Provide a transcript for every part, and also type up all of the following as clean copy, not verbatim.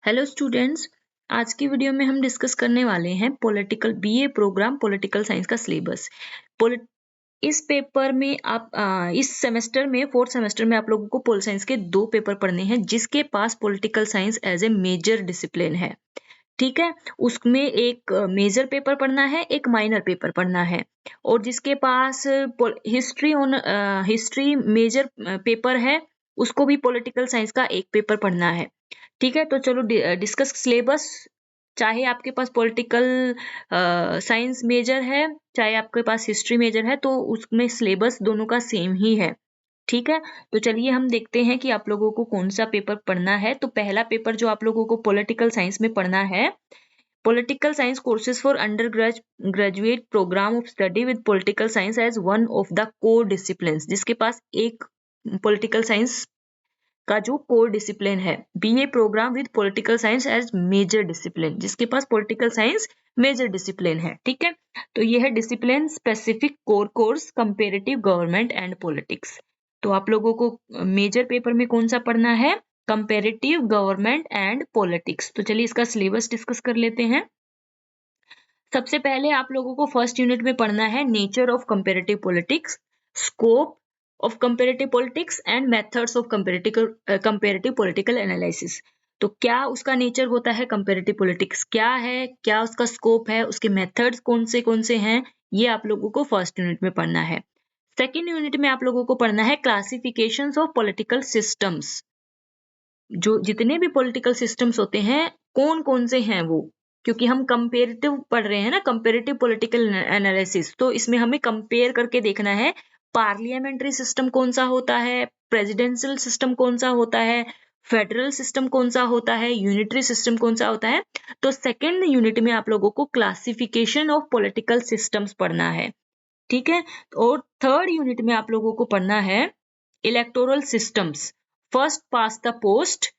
Hello students, आज की video में हम डिस्कस करने वाले हैं political BA programme political science का सिलेबस। इस पेपर में आप इस सेमेस्टर में फोर्थ सेमेस्टर में आप लोगों को पोल साइंस के 2 पेपर पढ़ने हैं जिसके पास political science as a major discipline है। ठीक है, उसमें एक मेजर पेपर पढ़ना है, एक माइनर पेपर पढ़ना है और जिसके पास हिस्ट्री मेजर पेपर है उसको भी पॉलिटिकल साइंस का एक पेपर पढ़ना है। ठीक है, तो चलो डिस्कस सिलेबस। चाहे आपके पास पॉलिटिकल साइंस मेजर है, चाहे आपके पास हिस्ट्री मेजर है, तो उसमें सिलेबस दोनों का सेम ही है। ठीक है, तो चलिए हम देखते हैं कि आप लोगों को कौन सा पेपर पढ़ना है। तो पहला पेपर जो आप लोगों को पॉलिटिकल साइंस में पढ़ना है, political science courses for undergraduate programme of study with political science as one of the core discipline, जिसके पास एक पॉलिटिकल साइंस का जो कोर डिसिप्लिन है, BA programme with political science as major discipline, जिसके पास पॉलिटिकल साइंस मेजर डिसिप्लिन है। ठीक है, तो ये है discipline specific core course comparative government and politics. तो आप लोगों को मेजर पेपर में कौन सा पढ़ना है? Comparative government and politics. तो चलिए इसका सिलेबस डिस्कस कर लेते हैं। सबसे पहले आप लोगों को फर्स्ट यूनिट में पढ़ना है nature of comparative politics, scope of comparative politics and methods of comparative political analysis. तो क्या उसका नेचर होता है, कंपेरेटिव पॉलिटिक्स क्या है, क्या उसका स्कोप है, उसके मेथड्स कौन से हैं, ये आप लोगों को फर्स्ट यूनिट में पढ़ना है। सेकेंड यूनिट में आप लोगों को पढ़ना है क्लासिफिकेशंस ऑफ पॉलिटिकल सिस्टम्स। जो जितने भी पॉलिटिकल सिस्टम्स होते हैं कौन कौन से हैं वो, क्योंकि हम कंपेरेटिव पढ़ रहे हैं ना, कंपेरेटिव पॉलिटिकल एनालिसिस, तो इसमें हमें कंपेयर करके देखना है पार्लियामेंट्री सिस्टम कौन सा होता है, प्रेसिडेंशियल सिस्टम कौन सा होता है, फेडरल सिस्टम कौन सा होता है, यूनिटरी सिस्टम कौन सा होता है। तो सेकेंड यूनिट में आप लोगों को क्लासिफिकेशन ऑफ पॉलिटिकल सिस्टम्स पढ़ना है। ठीक है, और थर्ड यूनिट में आप लोगों को पढ़ना है electoral systems, first past the post,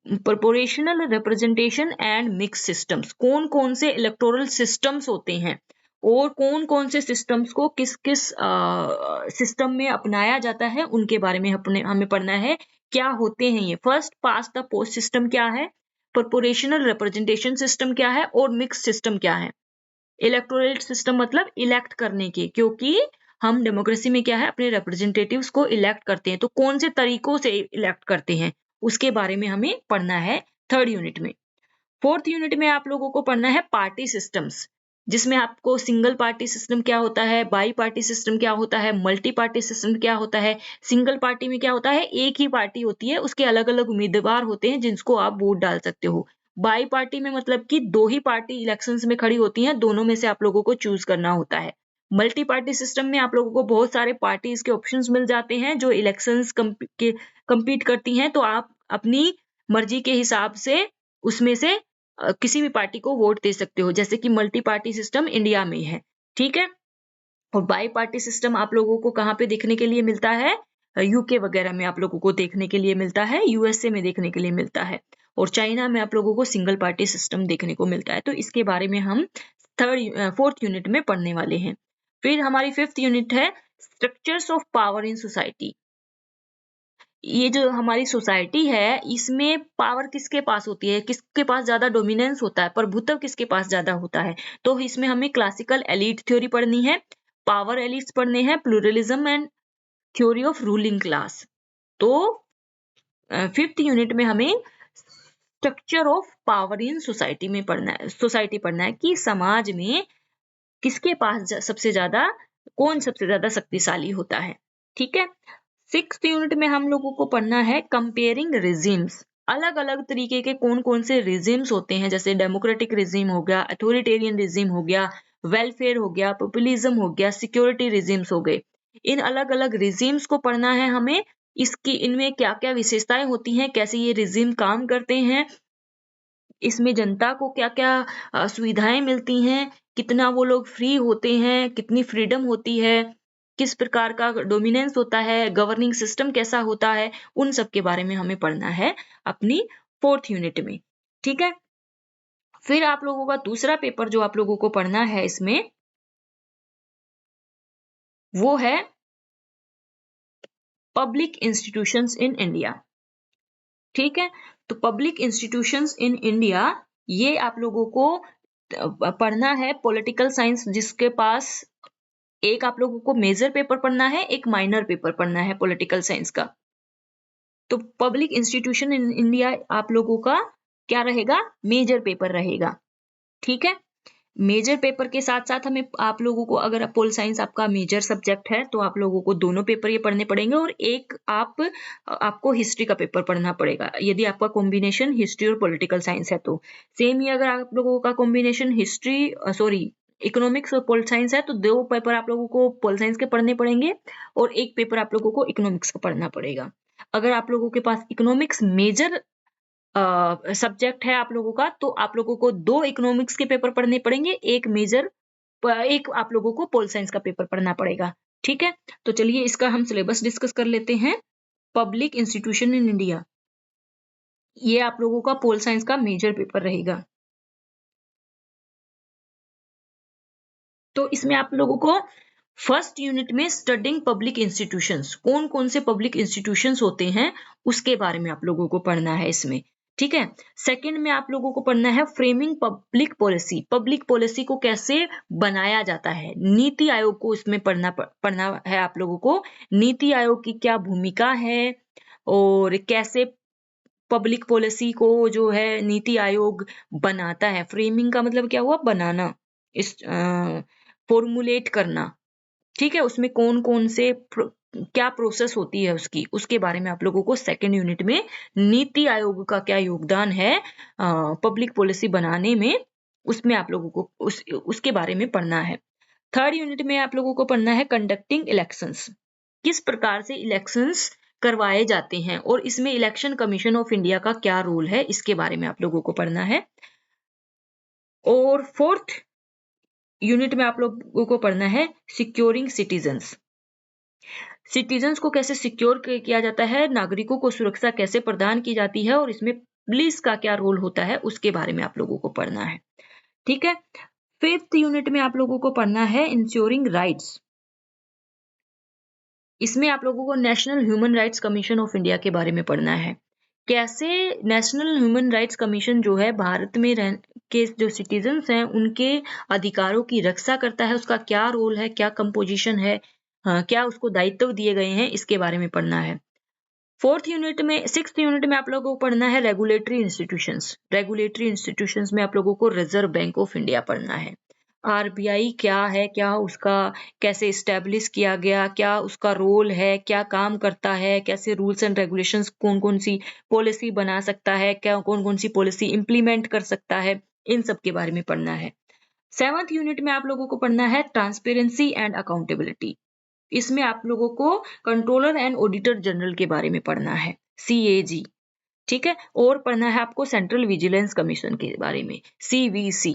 proportional representation and mix systems. कौन कौन से इलेक्टोरल सिस्टम्स होते हैं और कौन कौन से सिस्टम्स को किस किस सिस्टम में अपनाया जाता है, उनके बारे में हमें पढ़ना है। क्या होते हैं ये? First past the post system क्या है, प्रोपोर्शनल रिप्रेजेंटेशन सिस्टम क्या है और मिक्स सिस्टम क्या है। इलेक्टोरल सिस्टम मतलब इलेक्ट करने के, क्योंकि हम डेमोक्रेसी में क्या है, अपने रिप्रेजेंटेटिव्स को इलेक्ट करते हैं, तो कौन से तरीकों से इलेक्ट करते हैं उसके बारे में हमें पढ़ना है थर्ड यूनिट में। फोर्थ यूनिट में आप लोगों को पढ़ना है पार्टी सिस्टम्स, जिसमें आपको सिंगल पार्टी सिस्टम क्या होता है, बाई पार्टी सिस्टम क्या होता है, मल्टी पार्टी सिस्टम क्या होता है। सिंगल पार्टी में क्या होता है, एक ही पार्टी होती है, उसके अलग अलग उम्मीदवार होते हैं जिनको आप वोट डाल सकते हो। बाई पार्टी में मतलब कि दो ही पार्टी इलेक्शंस में खड़ी होती हैं, दोनों में से आप लोगों को चूज करना होता है। मल्टी पार्टी सिस्टम में आप लोगों को बहुत सारे पार्टीज के ऑप्शंस मिल जाते हैं जो इलेक्शंस compete करती हैं, तो आप अपनी मर्जी के हिसाब से उसमें से किसी भी पार्टी को वोट दे सकते हो, जैसे कि मल्टी पार्टी सिस्टम इंडिया में है। ठीक है, और बाई पार्टी सिस्टम आप लोगों को कहाँ पे देखने के लिए मिलता है, यूके वगैरह में आप लोगों को देखने के लिए मिलता है, यूएसए में देखने के लिए मिलता है, और चाइना में आप लोगों को सिंगल पार्टी सिस्टम देखने को मिलता है। तो इसके बारे में हम फोर्थ यूनिट में पढ़ने वाले हैं। फिर हमारी फिफ्थ यूनिट है structures of power in society. ये जो हमारी सोसाइटी है, इसमें पावर किसके पास होती है, किसके पास ज्यादा डोमिनेंस होता है, प्रभुत्व किसके पास ज्यादा होता है। तो इसमें हमें क्लासिकल एलीट थ्योरी पढ़नी है, पावर एलिट्स पढ़ने हैं, pluralism and theory of ruling class. तो फिफ्थ यूनिट में हमें structure of power in society में पढ़ना है कि समाज में किसके पास सबसे ज्यादा, कौन सबसे ज्यादा शक्तिशाली होता है। ठीक है, सिक्स्थ यूनिट में हम लोगों को पढ़ना है कंपेयरिंग रिजिम्स। अलग अलग तरीके के कौन कौन से रिजिम्स होते हैं, जैसे डेमोक्रेटिक रिजिम हो गया, अथॉरिटेरियन रिजिम हो गया, वेलफेयर हो गया, पॉपुलिज्म हो गया, सिक्योरिटी रिजिम्स हो गए। इन अलग अलग रिजिम्स को पढ़ना है हमें, इसकी इनमें क्या क्या विशेषताएं होती हैं, कैसे ये रिजिम काम करते हैं, इसमें जनता को क्या क्या सुविधाएं मिलती हैं, कितना वो लोग फ्री होते हैं, कितनी फ्रीडम होती है, किस प्रकार का डोमिनेंस होता है, गवर्निंग सिस्टम कैसा होता है, उन सब के बारे में हमें पढ़ना है अपनी फोर्थ यूनिट में। ठीक है, फिर आप लोगों का दूसरा पेपर जो आप लोगों को पढ़ना है इसमें, वो है पब्लिक इंस्टीट्यूशंस इन इंडिया। ठीक है, तो पब्लिक इंस्टीट्यूशंस इन इंडिया, ये आप लोगों को पढ़ना है पॉलिटिकल साइंस, जिसके पास एक आप लोगों को मेजर पेपर पढ़ना है, एक माइनर पेपर पढ़ना है पॉलिटिकल साइंस का। तो पब्लिक इंस्टीट्यूशन इन इंडिया आप लोगों का क्या रहेगा, मेजर पेपर रहेगा। ठीक है, मेजर पेपर के साथ साथ हमें आप लोगों को, अगर पोल साइंस आपका मेजर सब्जेक्ट है तो आप लोगों को दोनों पेपर ये पढ़ने पड़ेंगे, और एक आपको हिस्ट्री का पेपर पढ़ना पड़ेगा यदि आपका कॉम्बिनेशन हिस्ट्री और पॉलिटिकल साइंस है तो। सेम ही अगर आप लोगों का कॉम्बिनेशन इकोनॉमिक्स और पोल साइंस है तो 2 पेपर आप लोगों को पोल साइंस के पढ़ने पड़ेंगे और एक पेपर आप लोगों को इकोनॉमिक्स का पढ़ना पड़ेगा। अगर आप लोगों के पास इकोनॉमिक्स मेजर सब्जेक्ट है आप लोगों का, तो आप लोगों को 2 इकोनॉमिक्स के पेपर पढ़ने पड़ेंगे, एक आप लोगों को पोल साइंस का पेपर पढ़ना पड़ेगा। ठीक है, तो चलिए इसका हम सिलेबस डिस्कस कर लेते हैं। पब्लिक इंस्टीट्यूशन इन इंडिया, ये आप लोगों का पोल साइंस का मेजर पेपर रहेगा। तो इसमें आप लोगों को फर्स्ट यूनिट में स्टडिंग पब्लिक इंस्टीट्यूशंस, कौन कौन से पब्लिक इंस्टीट्यूशंस होते हैं उसके बारे में आप लोगों को पढ़ना है इसमें। ठीक है, सेकंड में आप लोगों को पढ़ना है framing public policy, public policy को कैसे बनाया जाता है। नीति आयोग को इसमें पढ़ना है आप लोगों को, नीति आयोग की क्या भूमिका है और कैसे पब्लिक पॉलिसी को जो है नीति आयोग बनाता है। फ्रेमिंग का मतलब क्या हुआ, बनाना, इस फॉर्मुलेट करना। ठीक है, उसमें कौन कौन से क्या प्रोसेस होती है उसकी, उसके बारे में आप लोगों को सेकेंड यूनिट में नीति आयोग का क्या योगदान है पब्लिक पॉलिसी बनाने में, उसमें आप लोगों को उसके बारे में पढ़ना है। थर्ड यूनिट में आप लोगों को पढ़ना है कंडक्टिंग इलेक्शंस, किस प्रकार से इलेक्शंस करवाए जाते हैं और इसमें इलेक्शन कमीशन ऑफ इंडिया का क्या रोल है, इसके बारे में आप लोगों को पढ़ना है। और फोर्थ यूनिट में आप लोगों को पढ़ना है सिक्योरिंग सिटीजन्स, सिटीजन्स को कैसे सिक्योर किया जाता है, नागरिकों को सुरक्षा कैसे प्रदान की जाती है और इसमें पुलिस का क्या रोल होता है, उसके बारे में आप लोगों को पढ़ना है। ठीक है, फिफ्थ यूनिट में आप लोगों को पढ़ना है इंश्योरिंग राइट्स, इसमें आप लोगों को national human rights commission of India के बारे में पढ़ना है। कैसे नेशनल ह्यूमन राइट्स कमीशन जो है भारत में के जो सिटीजन्स हैं उनके अधिकारों की रक्षा करता है, उसका क्या रोल है, क्या कंपोजिशन है, क्या उसको दायित्व दिए गए हैं, इसके बारे में पढ़ना है। सिक्स्थ यूनिट में आप लोगों को पढ़ना है रेगुलेटरी इंस्टीट्यूशंस, रेगुलेटरी इंस्टीट्यूशंस में आप लोगों को रिजर्व बैंक ऑफ इंडिया पढ़ना है। आरबीआई क्या है, क्या उसका कैसे इस्टेब्लिश किया गया, क्या उसका रोल है, क्या काम करता है, कैसे रूल्स एंड रेगुलेशंस, कौन कौन सी पॉलिसी बना सकता है, क्या कौन कौन सी पॉलिसी इंप्लीमेंट कर सकता है, इन सब के बारे में पढ़ना है। सेवंथ यूनिट में आप लोगों को पढ़ना है ट्रांसपेरेंसी एंड अकाउंटेबिलिटी, इसमें आप लोगों को कंट्रोलर एंड ऑडिटर जनरल के बारे में पढ़ना है, CAG। ठीक है, और पढ़ना है आपको सेंट्रल विजिलेंस कमीशन के बारे में, CVC,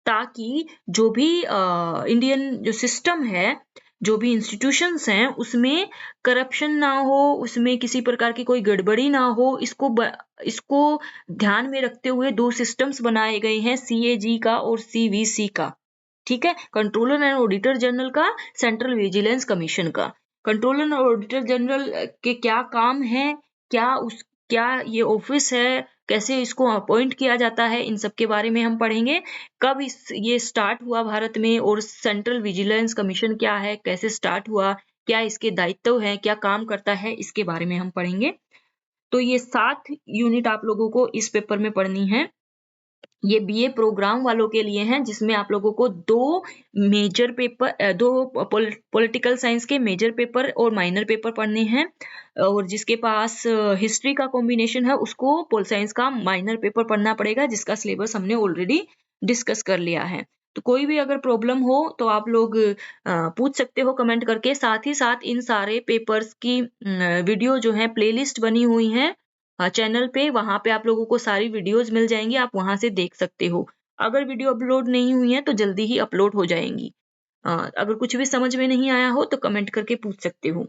ताकि जो भी इंडियन जो सिस्टम है, जो भी इंस्टीट्यूशंस हैं उसमें करप्शन ना हो, उसमें किसी प्रकार की कोई गड़बड़ी ना हो, इसको ध्यान में रखते हुए 2 सिस्टम्स बनाए गए हैं, CAG का और CVC का। ठीक है, कंट्रोलर एंड ऑडिटर जनरल का, सेंट्रल विजिलेंस कमीशन का। कंट्रोलर और ऑडिटर जनरल के क्या काम है, क्या ये ऑफिस है, कैसे इसको अपॉइंट किया जाता है, इन सब के बारे में हम पढ़ेंगे। कब ये स्टार्ट हुआ भारत में, और सेंट्रल विजिलेंस कमीशन क्या है, कैसे स्टार्ट हुआ, क्या इसके दायित्व है, क्या काम करता है, इसके बारे में हम पढ़ेंगे। तो ये 7 यूनिट आप लोगों को इस पेपर में पढ़नी है। ये BA प्रोग्राम वालों के लिए हैं, जिसमें आप लोगों को 2 पॉलिटिकल साइंस के मेजर पेपर और माइनर पेपर पढ़ने हैं, और जिसके पास हिस्ट्री का कॉम्बिनेशन है उसको पोल साइंस का माइनर पेपर पढ़ना पड़ेगा, जिसका सिलेबस हमने ऑलरेडी डिस्कस कर लिया है। तो कोई भी अगर प्रॉब्लम हो तो आप लोग पूछ सकते हो कमेंट करके। साथ ही साथ इन सारे पेपर्स की वीडियो जो है प्लेलिस्ट बनी हुई है चैनल पे, वहां पे आप लोगों को सारी वीडियोस मिल जाएंगी, आप वहां से देख सकते हो। अगर वीडियो अपलोड नहीं हुई है तो जल्दी ही अपलोड हो जाएंगी। अगर कुछ भी समझ में नहीं आया हो तो कमेंट करके पूछ सकते हो।